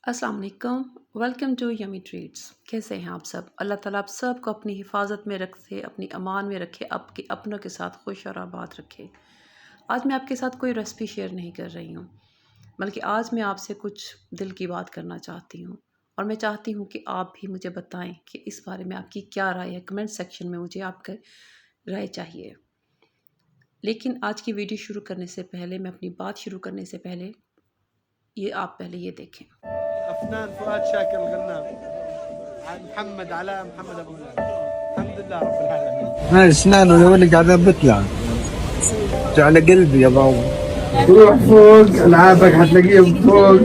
अस्सलाम वालेकुम। Welcome to yummy treats. कैसे हैं आप सब? अल्लाह ताला आप सबको अपनी हिफाजत में रखे, अपनी अमान में रखे, आपके अपनों के साथ खुश और आबाद रखे। आज मैं आपके साथ कोई रेसिपी शेयर नहीं कर रही हूँ, बल्कि आज मैं आपसे कुछ दिल की बात करना चाहती हूँ। और मैं चाहती हूँ कि आप भी मुझे बताएं कि इस बारे में आपकी क्या राय है। कमेंट सेक्शन में मुझे आपका राय चाहिए। लेकिन आज की वीडियो शुरू करने से पहले, मैं अपनी बात शुरू करने से पहले, आप पहले ये देखें। أفنان فؤاد شاكر الغنام محمد علاء محمد أبو هلال. الحمد لله رب العالمين. هاي اسنانه لو اللي قاعد بطلع على قلبي يا بابا. روح فوق العابك حتلاقيهم فوق.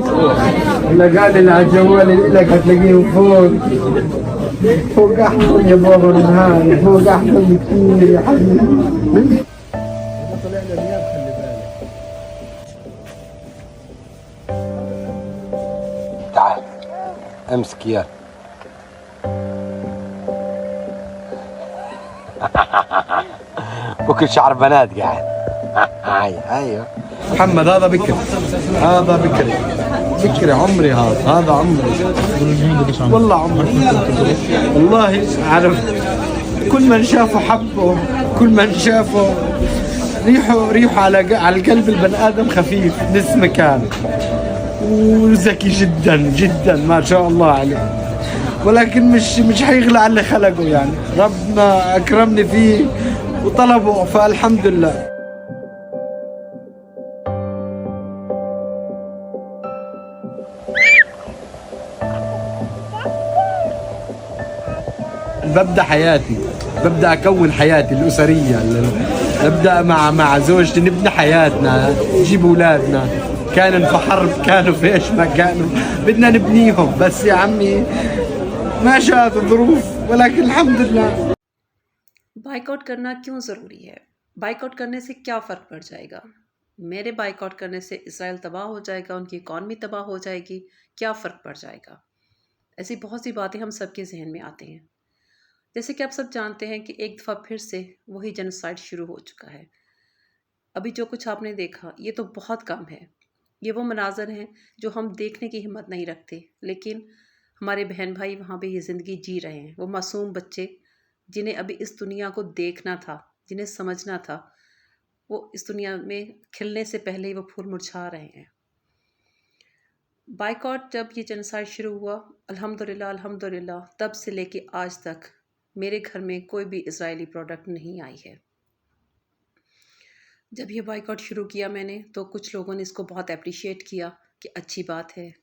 الاغاني اللي على الجوال اللي لك هتلاقيهم فوق. فوق احسن يا بابا من هاي. فوق احسن بكثير يا حبيبي. طلعنا نياب خلي بالك. تعال امسك اياه. وكل شعر بنات قاعد. ايوه محمد هذا بكر. هذا بكري. بكري عمري هذا عمري. والله عمري. والله عارف كل من شافه حبه. كل من شافه ريحه على القلب البني ادم خفيف نص مكان. وذكي جدا جدا ما شاء الله عليه. ولكن مش حيغلى على اللي خلقه يعني. ربنا اكرمني فيه وطلبه فالحمد لله. ببدأ أكون حياتي الأسرية. نبدأ مع زوجتي نبني حياتنا. نجيب أولادنا. كانوا في حرب كانوا في إيش ما كانوا بدنا نبنيهم. بس يا عمي ما شاءت الظروف ولكن الحمد لله. बाइकआउट करना क्यों ज़रूरी है? बाइकआउट करने से क्या फ़र्क पड़ जाएगा? मेरे बाइकआउट करने से इसराइल तबाह हो जाएगा, उनकी इकॉनमी तबाह हो जाएगी, क्या फ़र्क पड़ जाएगा? ऐसी बहुत सी बातें हम सबके जहन में आती हैं। जैसे कि आप सब जानते हैं कि एक दफ़ा फिर से वही जेनोसाइड शुरू हो चुका है। अभी जो कुछ आपने देखा, ये तो बहुत कम है। ये वो मनाज़र हैं जो हम देखने की हिम्मत नहीं रखते, लेकिन हमारे बहन भाई वहाँ पे ये ज़िंदगी जी रहे हैं। वो मासूम बच्चे जिन्हें अभी इस दुनिया को देखना था, जिन्हें समझना था, वो इस दुनिया में खिलने से पहले ही वो फूल मुरझा रहे हैं। बाइकआउट जब ये जेनोसाइड शुरू हुआ, अल्हम्दुलिल्लाह अल्हम्दुलिल्लाह, तब से लेके आज तक मेरे घर में कोई भी इजरायली प्रोडक्ट नहीं आई है। जब ये बाइकआउट शुरू किया मैंने, तो कुछ लोगों ने इसको बहुत अप्रिशिएट किया कि अच्छी बात है।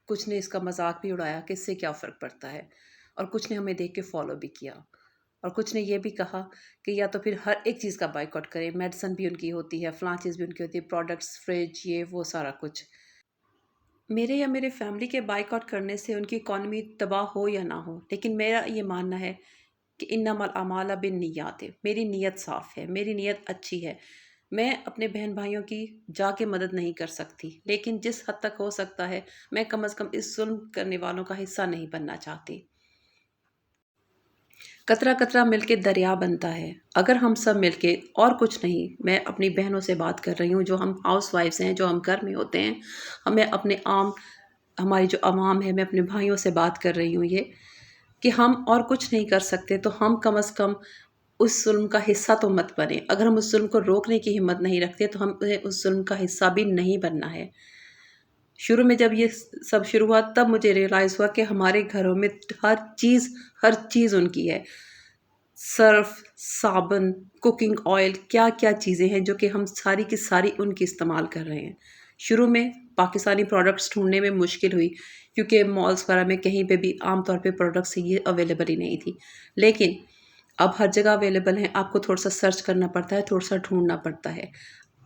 कुछ ने इसका मजाक भी उड़ाया कि इससे क्या फ़र्क पड़ता है, और कुछ ने हमें देख के फॉलो भी किया, और कुछ ने ये भी कहा कि या तो फिर हर एक चीज़ का बाइकआउट करें। मेडिसन भी उनकी होती है, फ़लाँ चीज़ भी उनकी होती है, प्रोडक्ट्स, फ्रिज, ये वो सारा कुछ। मेरे या मेरे फैमिली के बाइकआउट करने से उनकी इकॉनमी तबाह हो या ना हो, लेकिन मेरा ये मानना है कि इन्नमल अमाल बिन्नियात है। मेरी नीयत साफ़ है, मेरी नीयत अच्छी है। मैं अपने बहन भाइयों की जाके मदद नहीं कर सकती, लेकिन जिस हद तक हो सकता है, मैं कम से कम इस जुल्म करने वालों का हिस्सा नहीं बनना चाहती। कतरा कतरा मिलके दरिया बनता है। अगर हम सब मिलके, और कुछ नहीं, मैं अपनी बहनों से बात कर रही हूँ जो हम हाउस वाइफ्स हैं, जो हम घर में होते हैं, हमें अपने हमारी जो आवाम है, मैं अपने भाइयों से बात कर रही हूँ ये, कि हम और कुछ नहीं कर सकते तो हम कम से कम उस जुल्म का हिस्सा तो मत बने। अगर हम उस जुल्म को रोकने की हिम्मत नहीं रखते तो हमें उस जुल्म का हिस्सा भी नहीं बनना है। शुरू में जब ये सब शुरू हुआ, तब मुझे रियलाइज़ हुआ कि हमारे घरों में हर चीज़ उनकी है। सर्फ़, साबुन, कुकिंग ऑयल, क्या क्या चीज़ें हैं जो कि हम सारी की सारी उनकी इस्तेमाल कर रहे हैं। शुरू में पाकिस्तानी प्रोडक्ट्स ढूंढने में मुश्किल हुई, क्योंकि मॉल्स वगैरह में कहीं पे भी आम तौर पे प्रोडक्ट्स ये अवेलेबल ही नहीं थी। लेकिन अब हर जगह अवेलेबल हैं। आपको थोड़ा सा सर्च करना पड़ता है, थोड़ा सा ढूंढना पड़ता है।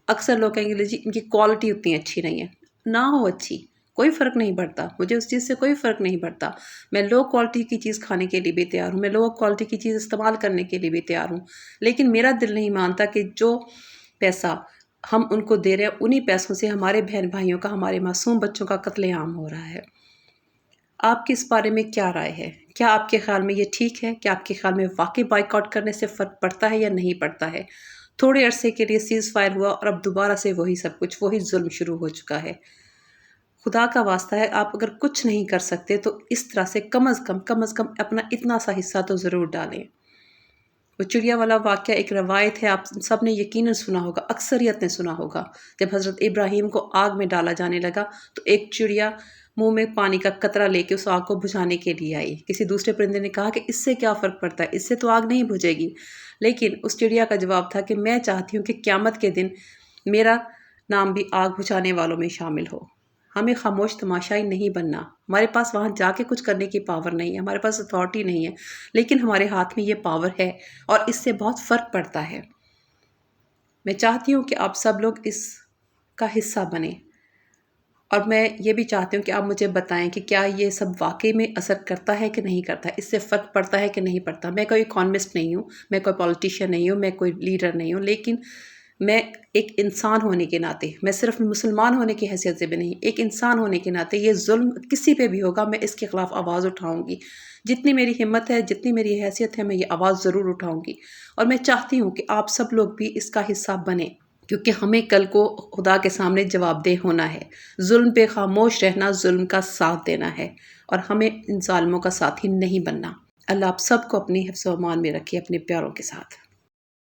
अक्सर लोग कहेंगे जी इनकी क्वालिटी उतनी अच्छी नहीं है। ना हो अच्छी, कोई फ़र्क नहीं पड़ता, मुझे उस चीज़ से कोई फ़र्क नहीं पड़ता। मैं लो क्वालिटी की चीज़ खाने के लिए भी तैयार हूँ, मैं लो क्वालिटी की चीज़ इस्तेमाल करने के लिए भी तैयार हूँ। लेकिन मेरा दिल नहीं मानता कि जो पैसा हम उनको दे रहे हैं, उन्हीं पैसों से हमारे बहन भाइयों का, हमारे मासूम बच्चों का कत्लेआम हो रहा है। आपकी इस बारे में क्या राय है? क्या आपके ख़्याल में ये ठीक है? क्या आपके ख़्याल में वाक़ई बॉयकॉट करने से फ़र्क पड़ता है या नहीं पड़ता है? थोड़े अरसे के लिए सीज़ फायर हुआ और अब दोबारा से वही सब कुछ, वही जुल्म शुरू हो चुका है। خدا کا واسطہ ہے، آپ اگر کچھ نہیں کر سکتے تو اس طرح سے کم از کم اپنا اتنا سا حصہ تو ضرور ڈالیں۔ وہ چڑیا والا واقعہ ایک روایت ہے، آپ سب نے یقیناً سنا ہوگا، اکثریت نے سنا ہوگا۔ جب حضرت ابراہیم کو آگ میں ڈالا جانے لگا تو ایک چڑیا منہ میں پانی کا قطرہ لے کے اس آگ کو بجھانے کے لیے آئی۔ کسی دوسرے پرندے نے کہا کہ اس سے کیا فرق پڑتا ہے، اس سے تو آگ نہیں بجھے گی، لیکن اس چڑیا کا جواب تھا کہ میں چاہتی ہوں کہ قیامت کے دن میرا نام بھی آگ بجھانے والوں میں شامل ہو۔ ہمیں خاموش تماشائی نہیں بننا، ہمارے پاس وہاں جا کے کچھ کرنے کی پاور نہیں ہے، ہمارے پاس اتھارٹی نہیں ہے، لیکن ہمارے ہاتھ میں یہ پاور ہے اور اس سے بہت فرق پڑتا ہے۔ میں چاہتی ہوں کہ آپ سب لوگ اس کا حصہ بنیں، اور میں یہ بھی چاہتی ہوں کہ آپ مجھے بتائیں کہ کیا یہ سب واقعی میں اثر کرتا ہے کہ نہیں کرتا ہے، اس سے فرق پڑتا ہے کہ نہیں پڑتا۔ میں کوئی اکانومسٹ نہیں ہوں، میں کوئی پولیٹیشین نہیں ہوں، میں کوئی لیڈر نہیں ہوں، لیکن میں ایک انسان ہونے کے ناطے، میں صرف مسلمان ہونے کی حیثیت سے بھی نہیں، ایک انسان ہونے کے ناطے یہ ظلم کسی پہ بھی ہوگا میں اس کے خلاف آواز اٹھاؤں گی۔ جتنی میری ہمت ہے، جتنی میری حیثیت ہے، میں یہ آواز ضرور اٹھاؤں گی، اور میں چاہتی ہوں کہ آپ سب لوگ بھی اس کا حصہ بنیں، کیونکہ ہمیں کل کو خدا کے سامنے جواب دہ ہونا ہے۔ ظلم پہ خاموش رہنا ظلم کا ساتھ دینا ہے، اور ہمیں ان ظالموں کا ساتھی نہیں بننا۔ اللہ آپ سب کو اپنی حفظ و امان میں رکھے اپنے پیاروں کے ساتھ۔